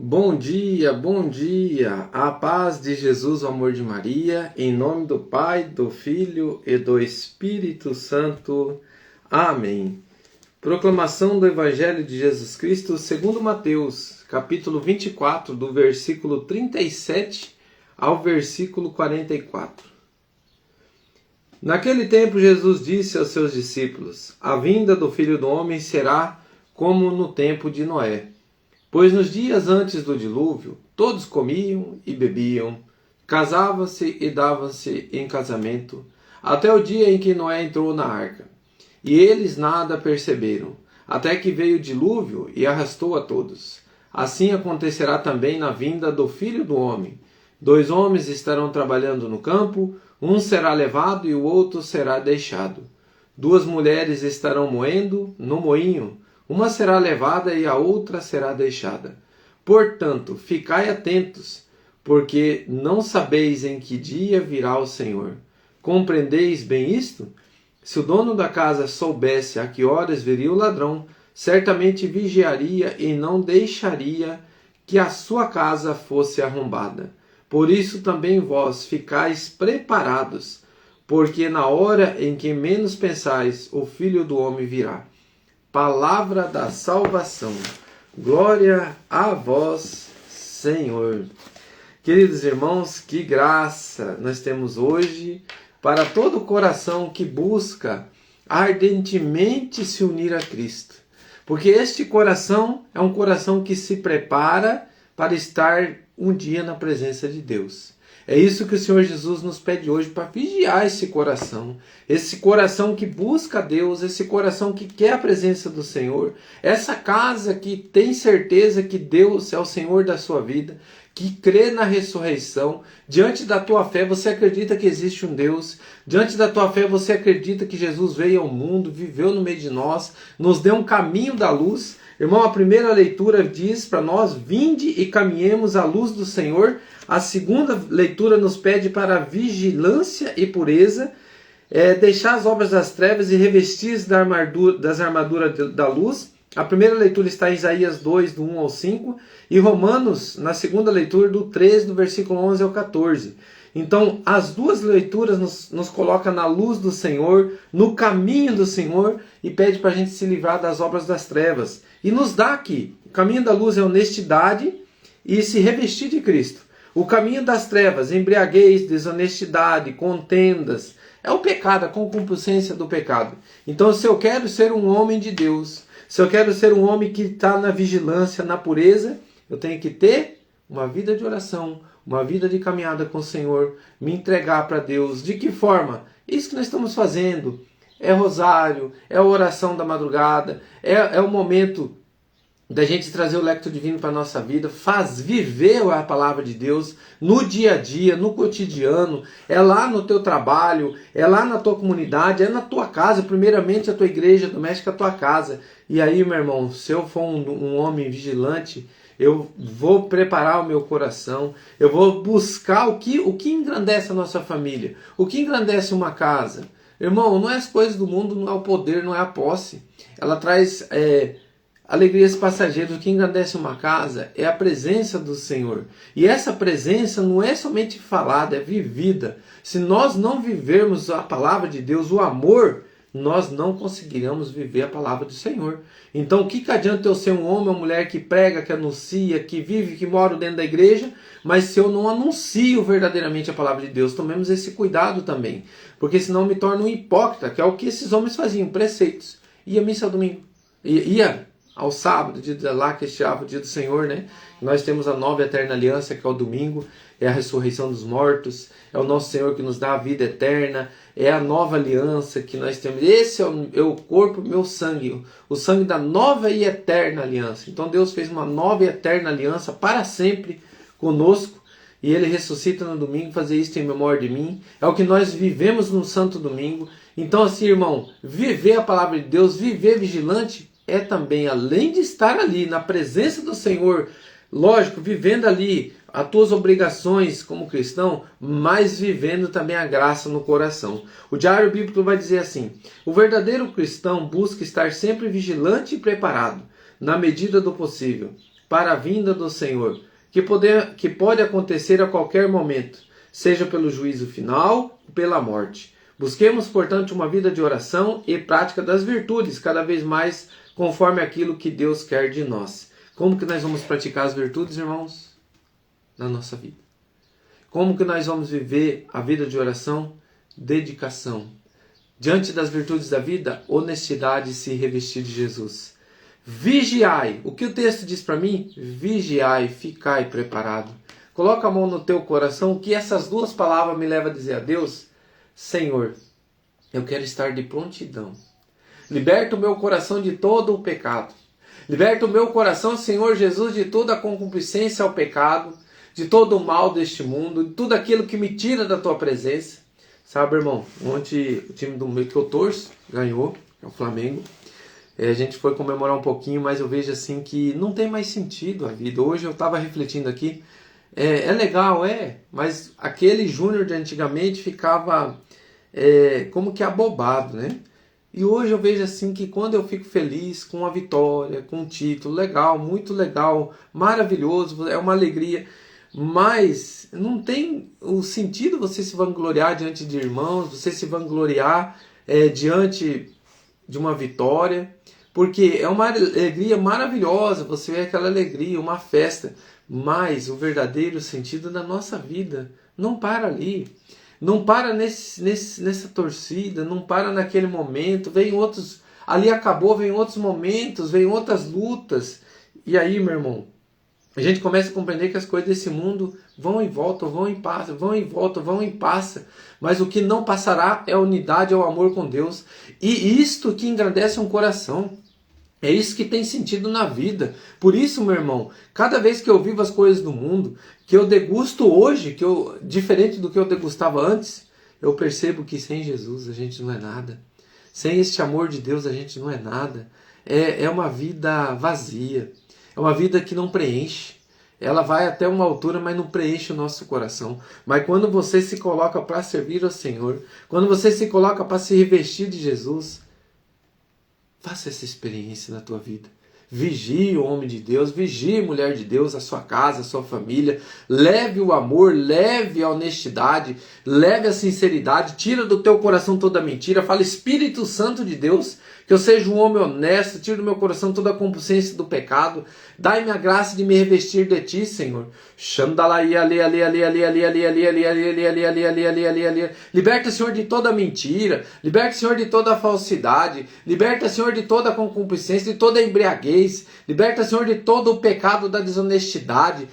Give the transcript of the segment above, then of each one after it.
Bom dia, a paz de Jesus, o amor de Maria, em nome do Pai, do Filho e do Espírito Santo. Amém. Proclamação do Evangelho de Jesus Cristo segundo Mateus, capítulo 24, do versículo 37 ao versículo 44. Naquele tempo Jesus disse aos seus discípulos: A vinda do Filho do Homem será como no tempo de Noé. Pois nos dias antes do dilúvio, todos comiam e bebiam, casavam-se e davam-se em casamento, até o dia em que Noé entrou na arca. E eles nada perceberam, até que veio o dilúvio e arrastou a todos. Assim acontecerá também na vinda do Filho do Homem. 2 homens estarão trabalhando no campo, um será levado e o outro será deixado. 2 mulheres estarão moendo no moinho, uma será levada e a outra será deixada. Portanto, ficai atentos, porque não sabeis em que dia virá o Senhor. Compreendeis bem isto? Se o dono da casa soubesse a que horas viria o ladrão, certamente vigiaria e não deixaria que a sua casa fosse arrombada. Por isso também vós ficais preparados, porque na hora em que menos pensais, o Filho do Homem virá. Palavra da salvação. Glória a vós, Senhor. Queridos irmãos, que graça nós temos hoje para todo o coração que busca ardentemente se unir a Cristo. Porque este coração é um coração que se prepara para estar um dia na presença de Deus. É isso que o Senhor Jesus nos pede hoje, para vigiar esse coração que busca Deus, esse coração que quer a presença do Senhor, essa casa que tem certeza que Deus é o Senhor da sua vida, que crê na ressurreição. Diante da tua fé você acredita que existe um Deus, diante da tua fé você acredita que Jesus veio ao mundo, viveu no meio de nós, nos deu um caminho da luz. Irmão, a primeira leitura diz para nós: vinde e caminhemos à luz do Senhor. A segunda leitura nos pede para vigilância e pureza, deixar as obras das trevas e revestir das armaduras da luz. A primeira leitura está em Isaías 2, do 1 ao 5, e Romanos, na segunda leitura, do 13, do versículo 11 ao 14. Então, as duas leituras nos colocam na luz do Senhor, no caminho do Senhor, e pede para a gente se livrar das obras das trevas. E nos dá aqui, o caminho da luz é honestidade e se revestir de Cristo. O caminho das trevas, embriaguez, desonestidade, contendas, é o pecado, a concupiscência do pecado. Então, se eu quero ser um homem de Deus, se eu quero ser um homem que está na vigilância, na pureza, eu tenho que ter uma vida de oração, uma vida de caminhada com o Senhor, me entregar para Deus. De que forma? Isso que nós estamos fazendo. É rosário, é a oração da madrugada, é o momento da gente trazer o lecto divino para a nossa vida, viver a palavra de Deus no dia a dia, no cotidiano, é lá no teu trabalho, é lá na tua comunidade, é na tua casa, primeiramente a tua igreja doméstica, a tua casa. E aí, meu irmão, se eu for um homem vigilante, eu vou preparar o meu coração, eu vou buscar o que engrandece a nossa família, o que engrandece uma casa. Irmão, não é as coisas do mundo, não é o poder, não é a posse. Ela traz alegrias passageiras. O que engrandece uma casa é a presença do Senhor. E essa presença não é somente falada, é vivida. Se nós não vivermos a palavra de Deus, o amor, nós não conseguiremos viver a palavra do Senhor. Então, o que adianta eu ser um homem ou mulher que prega, que anuncia, que vive, que mora dentro da igreja, mas se eu não anuncio verdadeiramente a palavra de Deus? Tomemos esse cuidado também, porque senão me torno um hipócrita, que é o que esses homens faziam, preceitos. Ia à missa ao domingo, ia ao sábado, dia lá que estiava o dia do Senhor, né? Nós temos a nova e eterna aliança, que é o domingo, é a ressurreição dos mortos, é o nosso Senhor que nos dá a vida eterna, é a nova aliança que nós temos. Esse é o corpo, meu sangue, o sangue da nova e eterna aliança. Então Deus fez uma nova e eterna aliança para sempre conosco, e Ele ressuscita no domingo. Fazer isso em memória de mim é o que nós vivemos no Santo Domingo. Então, assim, irmão, viver a palavra de Deus, viver vigilante, é também, além de estar ali na presença do Senhor, lógico, vivendo ali as tuas obrigações como cristão, mas vivendo também a graça no coração. O Diário Bíblico vai dizer assim: o verdadeiro cristão busca estar sempre vigilante e preparado, na medida do possível, para a vinda do Senhor, que pode acontecer a qualquer momento, seja pelo juízo final ou pela morte. Busquemos, portanto, uma vida de oração e prática das virtudes, cada vez mais conforme aquilo que Deus quer de nós. Como que nós vamos praticar as virtudes, irmãos? Na nossa vida. Como que nós vamos viver a vida de oração? Dedicação. Diante das virtudes da vida, honestidade, se revestir de Jesus. Vigiai. O que o texto diz para mim? Vigiai, ficai preparado. Coloca a mão no teu coração, o que essas duas palavras me levam a dizer a Deus? Senhor, eu quero estar de prontidão. Liberta o meu coração de todo o pecado. Liberta o meu coração, Senhor Jesus, de toda a concupiscência ao pecado, de todo o mal deste mundo, de tudo aquilo que me tira da tua presença. Sabe, irmão, ontem o time do meio que eu torço ganhou, é o Flamengo. A gente foi comemorar um pouquinho, mas eu vejo assim que não tem mais sentido a vida. Hoje eu estava refletindo aqui, é legal, mas aquele Júnior de antigamente ficava como que abobado, né? E hoje eu vejo assim que quando eu fico feliz com a vitória, com o título, legal, muito legal, maravilhoso, é uma alegria. Mas não tem o sentido você se vangloriar diante de irmãos, você se vangloriar diante de uma vitória, porque é uma alegria maravilhosa, você vê aquela alegria, uma festa, mas o verdadeiro sentido da nossa vida não para ali. Não para nessa torcida, não para naquele momento, vem outros, ali acabou, vem outros momentos, vem outras lutas. E aí, meu irmão, a gente começa a compreender que as coisas desse mundo vão e voltam, vão e passam, vão e voltam, vão e passam. Mas o que não passará é a unidade, é o amor com Deus. E isto que engrandece um coração. É isso que tem sentido na vida. Por isso, meu irmão, cada vez que eu vivo as coisas do mundo, que eu degusto hoje, diferente do que eu degustava antes, eu percebo que sem Jesus a gente não é nada. Sem este amor de Deus a gente não é nada. É uma vida vazia. É uma vida que não preenche. Ela vai até uma altura, mas não preenche o nosso coração. Mas quando você se coloca para servir ao Senhor, quando você se coloca para se revestir de Jesus, faça essa experiência na tua vida. Vigie o homem de Deus, vigie a mulher de Deus, a sua casa, a sua família. Leve o amor, leve a honestidade, leve a sinceridade. Tira do teu coração toda mentira. Fala, Espírito Santo de Deus, que eu seja um homem honesto. Tira do meu coração toda a compulsência do pecado. Dai-me a graça de me revestir de ti, Senhor. Liberta, Senhor, de toda mentira. Liberta, Senhor, de toda falsidade. Liberta, Senhor, de toda concupiscência, de toda embriaguez. Liberta, Senhor, de todo o pecado da desonestidade.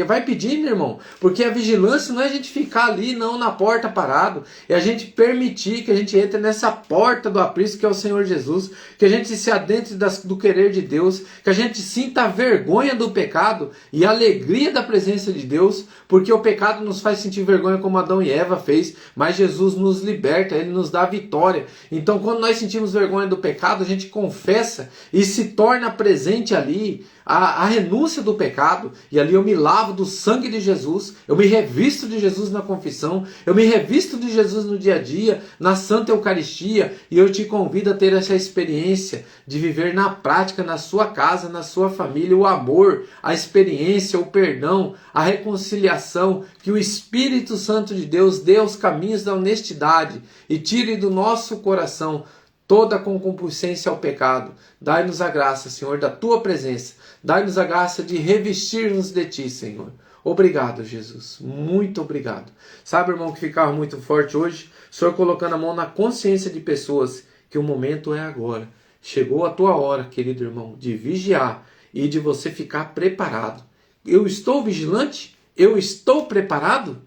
Vai pedindo, irmão, porque a vigilância não é a gente ficar ali, não, na porta parado. É a gente permitir que a gente entre nessa porta do aprisco que é o Senhor Jesus, que a gente se adentre do querer de Deus, que a gente sinta a vergonha do pecado e a alegria da presença de Deus, porque o pecado nos faz sentir vergonha como Adão e Eva fez, mas Jesus nos liberta, Ele nos dá a vitória. Então quando nós sentimos vergonha do pecado, a gente confessa e se torna presente ali a renúncia do pecado, e ali eu me lavo do sangue de Jesus, eu me revisto de Jesus na confissão, eu me revisto de Jesus no dia a dia, na Santa Eucaristia, e eu te convido a ter essa experiência de viver na prática, na sua casa, na sua família, o amor, a experiência, o perdão, a reconciliação, que o Espírito Santo de Deus dê os caminhos da honestidade e tire do nosso coração toda a concupiscência ao pecado. Dai-nos a graça, Senhor, da Tua presença. Dai-nos a graça de revestir-nos de Ti, Senhor. Obrigado, Jesus. Muito obrigado. Sabe, irmão, que ficava muito forte hoje? O Senhor colocando a mão na consciência de pessoas que o momento é agora. Chegou a tua hora, querido irmão, de vigiar e de você ficar preparado. Eu estou vigilante? Eu estou preparado?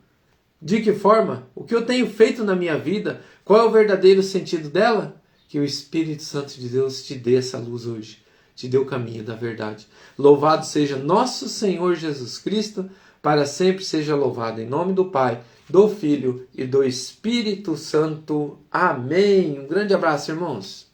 De que forma? O que eu tenho feito na minha vida? Qual é o verdadeiro sentido dela? Que o Espírito Santo de Deus te dê essa luz hoje, te dê o caminho da verdade. Louvado seja nosso Senhor Jesus Cristo, para sempre seja louvado. Em nome do Pai, do Filho e do Espírito Santo. Amém. Um grande abraço, irmãos.